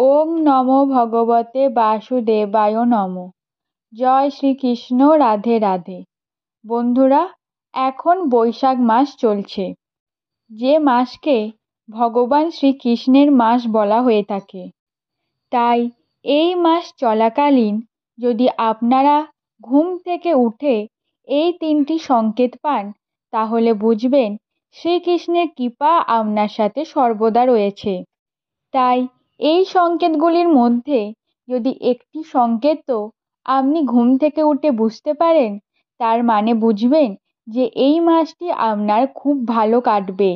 ওং নমো ভগবতে বাসুদেবায় নমঃ। জয় শ্রীকৃষ্ণ। রাধে রাধে। বন্ধুরা, এখন বৈশাখ মাস চলছে, যে মাসকে ভগবান শ্রীকৃষ্ণের মাস বলা হয়ে থাকে। তাই এই মাস চলাকালীন যদি আপনারা ঘুম থেকে উঠে এই তিনটি সংকেত পান, তাহলে বুঝবেন শ্রীকৃষ্ণের কৃপা আপনার সাথে সর্বদা রয়েছে। তাই এই সংকেতগুলির মধ্যে যদি একটি সংকেতও আপনি ঘুম থেকে উঠে বুঝতে পারেন, তার মানে বুঝবেন যে এই মাসটি আপনার খুব ভালো কাটবে।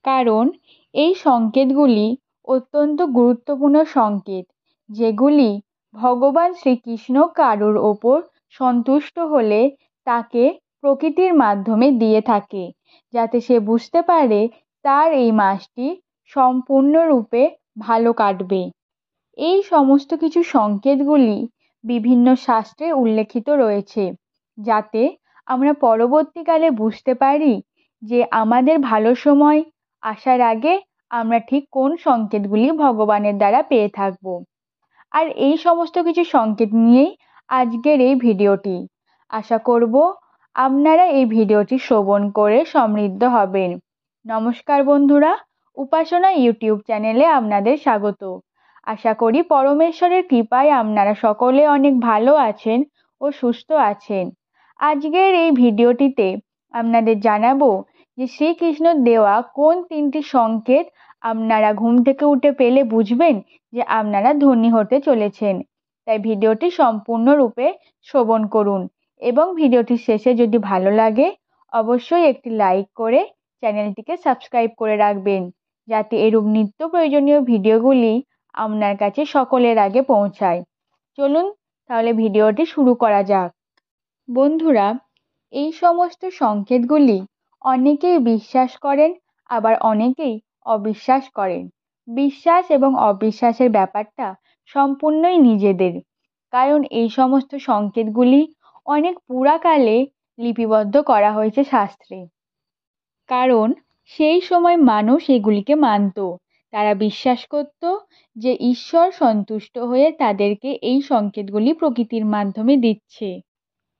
কারণ এই সংকেতগুলি অত্যন্ত গুরুত্বপূর্ণ সংকেত, যেগুলি ভগবান শ্রীকৃষ্ণ কারুর ওপর সন্তুষ্ট হলে তাকে প্রকৃতির মাধ্যমে দিয়ে থাকে, যাতে সে বুঝতে পারে তার এই মাসটি সম্পূর্ণরূপে ভালো কাটবে। এই সমস্ত কিছু সংকেতগুলি বিভিন্ন শাস্ত্রে উল্লেখিত রয়েছে, যাতে আমরা পরবর্তীকালে বুঝতে পারি যে আমাদের ভালো সময় আসার আগে আমরা ঠিক কোন সংকেতগুলি ভগবানের দ্বারা পেয়ে থাকব। আর এই সমস্ত কিছু সংকেত নিয়েই আজকের এই ভিডিওটি। আশা করব আপনারা এই ভিডিওটি শ্রবণ করে সমৃদ্ধ হবেন। নমস্কার বন্ধুরা, উপাসনা ইউটিউব চ্যানেলে আপনাদের স্বাগত। আশা করি পরমেশ্বরের কৃপায় আপনারা সকলে অনেক ভালো আছেন ও সুস্থ আছেন। আজকের এই ভিডিওটিতে আপনাদের জানাবো যে শ্রীকৃষ্ণ দেওয়া কোন তিনটি সংকেত আপনারা ঘুম থেকে উঠে পেলে বুঝবেন যে আপনারা ধনী হতে চলেছেন। তাই ভিডিওটি সম্পূর্ণরূপে শ্রবণ করুন এবং ভিডিওটির শেষে যদি ভালো লাগে অবশ্যই একটি লাইক করে চ্যানেলটিকে সাবস্ক্রাইব করে রাখবেন, যাতে এরূপ নিত্য প্রয়োজনীয় ভিডিওগুলি আপনার কাছে সকলের আগে পৌঁছায়। চলুন তাহলে ভিডিওটি শুরু করা যাক। বন্ধুরা, এই সমস্ত সংকেতগুলি অনেকেই বিশ্বাস করেন, আবার অনেকেই অবিশ্বাস করেন। বিশ্বাস এবং অবিশ্বাসের ব্যাপারটা সম্পূর্ণই নিজেদের, কারণ এই সমস্ত সংকেতগুলি অনেক পুরাকালে লিপিবদ্ধ করা হয়েছে শাস্ত্রে। কারণ সেই সময় মানুষ এগুলিকে মানত, তারা বিশ্বাস করত যে ঈশ্বর সন্তুষ্ট হয়ে তাদেরকে এই সংকেতগুলি প্রকৃতির মাধ্যমে দিচ্ছে।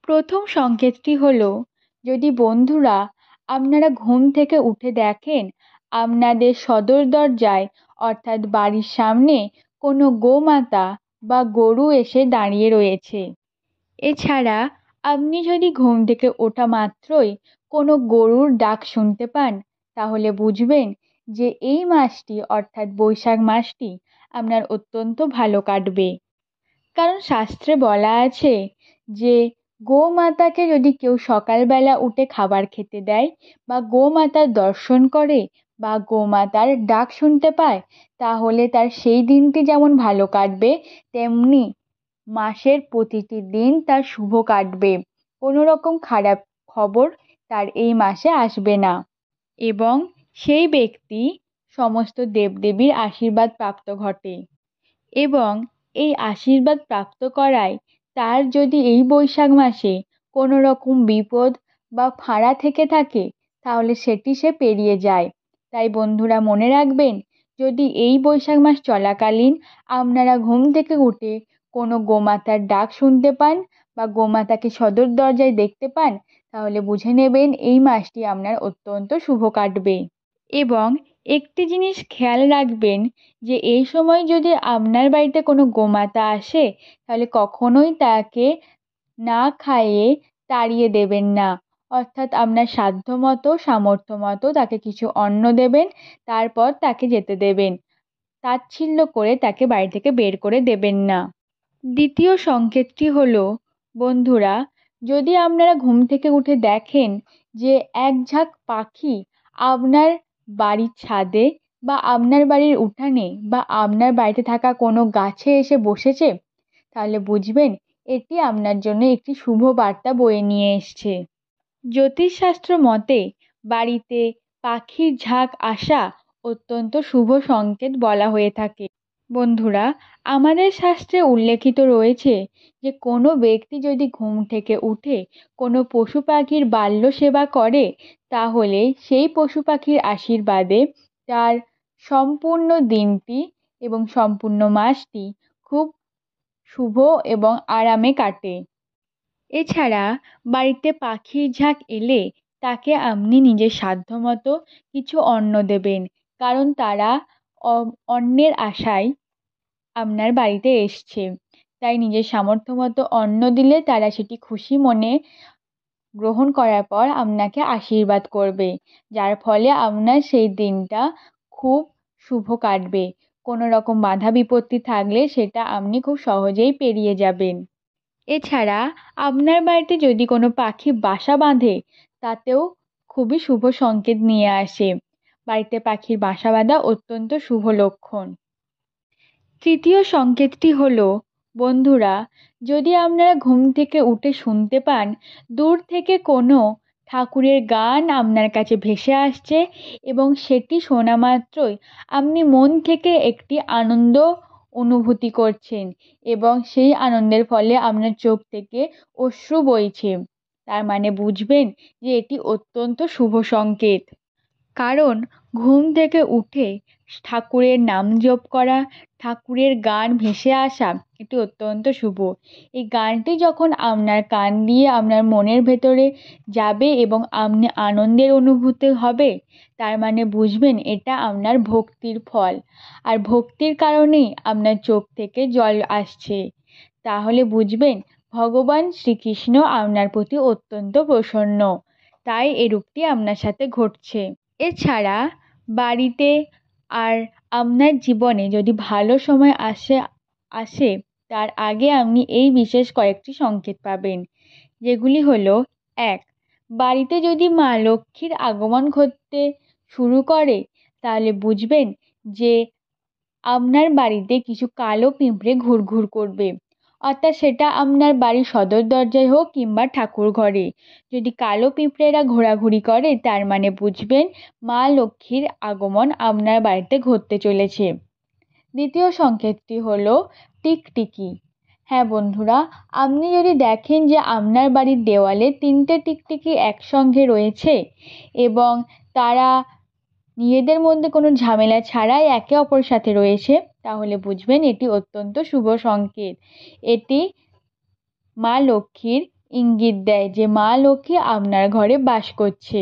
প্রথম সংকেতটি হলো, যদি বন্ধুরা আপনারা ঘুম থেকে উঠে দেখেন আপনাদের সদর দরজায় অর্থাৎ বাড়ির সামনে কোনো গোমাতা বা গরু এসে দাঁড়িয়ে রয়েছে। এছাড়া আপনি যদি ঘুম থেকে ওঠা মাত্রই কোনো গরুর ডাক শুনতে পান, তাহলে বুঝবেন যে এই মাসটি অর্থাৎ বৈশাখ মাসটি আপনার অত্যন্ত ভালো কাটবে। কারণ শাস্ত্রে বলা আছে যে গোমাতাকে যদি কেউ সকালবেলা উঠে খাবার খেতে দেয় বা গোমাতার দর্শন করে বা গোমাতার ডাক শুনতে পায়, তাহলে তার সেই দিনটি যেমন ভালো কাটবে, তেমনি মাসের প্রতিটি দিন তার শুভ কাটবে। কোনো রকম খারাপ খবর তার এই মাসে আসবে না এবং সেই ব্যক্তি সমস্ত দেবদেবীর আশীর্বাদ প্রাপ্ত ঘটে। এবং এই আশীর্বাদ প্রাপ্ত করায় তার যদি এই বৈশাখ মাসে কোনো রকম বিপদ বা ফাঁড়া থেকে থাকে, তাহলে সেটি সে পেরিয়ে যায়। তাই বন্ধুরা মনে রাখবেন, যদি এই বৈশাখ মাস চলাকালীন আপনারা ঘুম থেকে উঠে কোনো গোমাতার ডাক শুনতে পান বা গোমাতাকে সদর দরজায় দেখতে পান, তাহলে বুঝে নেবেন এই মাসটি আপনার অত্যন্ত শুভ কাটবে। এবং একটি জিনিস খেয়াল রাখবেন যে এই সময় যদি আপনার বাড়িতে কোনো গোমাতা আসে, তাহলে কখনোই তাকে না খাইয়ে তাড়িয়ে দেবেন না। অর্থাৎ আপনার সাধ্যমতো সামর্থ্য মতো তাকে কিছু অন্ন দেবেন, তারপর তাকে যেতে দেবেন। তাচ্ছিল্য করে তাকে বাড়ি থেকে বের করে দেবেন না। দ্বিতীয় সংকেতটি হলো, বন্ধুরা যদি আপনারা ঘুম থেকে উঠে দেখেন যে এক ঝাঁক পাখি আপনার বাড়ির ছাদে বা আপনার বাড়ির উঠানে বা আপনার বাড়িতে থাকা কোনো গাছে এসে বসেছে, তাহলে বুঝবেন এটি আপনার জন্য একটি শুভ বার্তা বয়ে নিয়ে এসছে। জ্যোতিষশাস্ত্র মতে বাড়িতে পাখির ঝাঁক আসা অত্যন্ত শুভ সংকেত বলা হয়ে থাকে। বন্ধুরা, আমাদের শাস্ত্রে উল্লেখিত রয়েছে যে কোনো ব্যক্তি যদি ঘুম থেকে উঠে কোনো পশু পাখির বাল্য সেবা করে, তাহলে সেই পশু পাখির আশীর্বাদে তার সম্পূর্ণ দিনটি এবং সম্পূর্ণ মাসটি খুব শুভ এবং আরামে কাটে। এছাড়া বাড়িতে পাখির ঝাঁক এলে তাকে আপনি নিজের সাধ্যমতো কিছু অন্ন দেবেন, কারণ তারা অন্নের আশায় আপনার বাড়িতে এসছে। তাই নিজের সামর্থ্য মতো অন্ন দিলে তারা সেটি খুশি মনে গ্রহণ করার পর আপনাকে আশীর্বাদ করবে, যার ফলে আপনার সেই দিনটা খুব শুভ কাটবে। কোনো রকম বাধা বিপত্তি থাকলে সেটা আপনি খুব সহজেই পেরিয়ে যাবেন। এছাড়া আপনার বাড়িতে যদি কোনো পাখি বাসা বাঁধে, তাতেও খুবই শুভ সংকেত নিয়ে আসে। বাড়িতে পাখির বাসা বাঁধা অত্যন্ত শুভ লক্ষণ। তৃতীয় সংকেতটি হলো, বন্ধুরা, যদি আপনারা ঘুম থেকে উঠে শুনতে পান দূর থেকে কোনো ঠাকুরের গান আপনার কাছে ভেসে আসছে এবং সেটি শোনা মাত্রই আপনি মন থেকে একটি আনন্দ অনুভূতি করছেন এবং সেই আনন্দের ফলে আপনার চোখ থেকে অশ্রু বইছে, তার মানে বুঝবেন যে এটি অত্যন্ত শুভ সংকেত। কারণ ঘুম থেকে উঠে ঠাকুরের নাম জপ করা, ঠাকুরের গান ভেসে আসা এটি অত্যন্ত শুভ। এই গানটি যখন আপনার কান দিয়ে আপনার মনের ভেতরে যাবে এবং আপনি আনন্দের অনুভূতি হবে, তার মানে বুঝবেন এটা আপনার ভক্তির ফল, আর ভক্তির কারণেই আপনার চোখ থেকে জল আসছে। তাহলে বুঝবেন ভগবান শ্রীকৃষ্ণ আপনার প্রতি অত্যন্ত প্রসন্ন, তাই এরূপটি আপনার সাথে ঘটছে। এছাড়া বাড়িতে আর আপনার জীবনে যদি ভালো সময় আসে তার আগে আপনি এই বিশেষ কয়েকটি সংকেত পাবেন, যেগুলি হলো: 1. বাড়িতে যদি মা লক্ষ্মীর আগমন ঘটতে শুরু করে, তাহলে বুঝবেন যে আপনার বাড়িতে কিছু কালো পিঁপড়ে ঘুরঘুর করবে, অর্থাৎ সেটা আপনার বাড়ির সদর দরজায় হোক কিংবা ঠাকুর ঘরে। যদি কালো পিঁপড়েরা ঘোরাঘুরি করে, তার মানে বুঝবেন মা লক্ষ্মীর আগমন আপনার বাড়িতে ঘটতে চলেছে। দ্বিতীয় সংকেতটি হলো টিকটিকি। হ্যাঁ বন্ধুরা, আপনি যদি দেখেন যে আপনার বাড়ির দেওয়ালে 3টে টিকটিকি একসঙ্গে রয়েছে এবং তারা নিজেদের মধ্যে কোনো ঝামেলা ছাড়াই একে অপরের সাথে রয়েছে, তাহলে বুঝবেন এটি অত্যন্ত শুভ সংকেত। এটি মা লক্ষ্মীর ইঙ্গিত দেয় যে মা লক্ষ্মী আপনার ঘরে বাস করছে।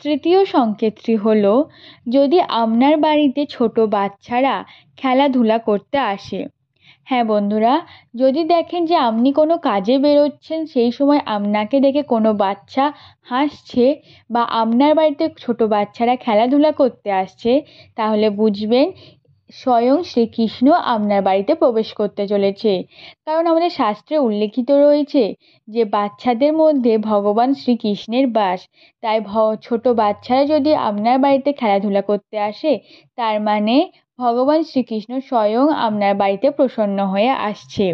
তৃতীয় সংকেতটি হলো, যদি আপনার বাড়িতে ছোট বাচ্চারা খেলাধুলা করতে আসে। হ্যাঁ বন্ধুরা, যদি দেখেন যে আপনি কোনো কাজে বেরোচ্ছেন, সেই সময় আপনাকে দেখে কোনো বাচ্চা হাসছে বা আপনার বাড়িতে ছোট বাচ্চারা খেলাধুলা করতে আসছে, তাহলে বুঝবেন স্বয়ং শ্রীকৃষ্ণ আপনার বাড়িতে প্রবেশ করতে চলেছে। কারণ আমাদের শাস্ত্রে উল্লেখিত রয়েছে যে বাচ্চাদের মধ্যে ভগবান শ্রীকৃষ্ণের বাস। তাই ছোট বাচ্চারা যদি আপনার বাড়িতে খেলাধুলা করতে আসে, তার মানে ভগবান শ্রীকৃষ্ণ স্বয়ং আপনার বাড়িতে প্রসন্ন হয়ে আসছে।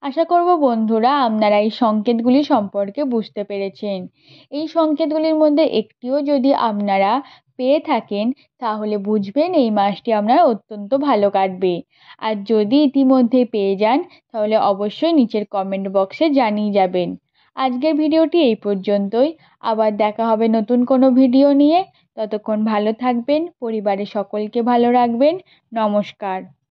আশা করব বন্ধুরা আপনারা এই সংকেতগুলি সম্পর্কে বুঝতে পেরেছেন। এই সংকেতগুলির মধ্যে একটিও যদি আপনারা পেয়ে থাকেন, তাহলে বুঝবেন এই মাসটি আপনার অত্যন্ত ভালো কাটবে। আর যদি ইতিমধ্যে পেয়ে যান, তাহলে অবশ্যই নিচের কমেন্ট বক্সে জানিয়ে যাবেন। আজকের ভিডিওটি এই পর্যন্তই। আবার দেখা হবে নতুন কোনো ভিডিও নিয়ে। ততক্ষণ ভালো থাকবেন, পরিবারের সকলকে ভালো রাখবেন। নমস্কার।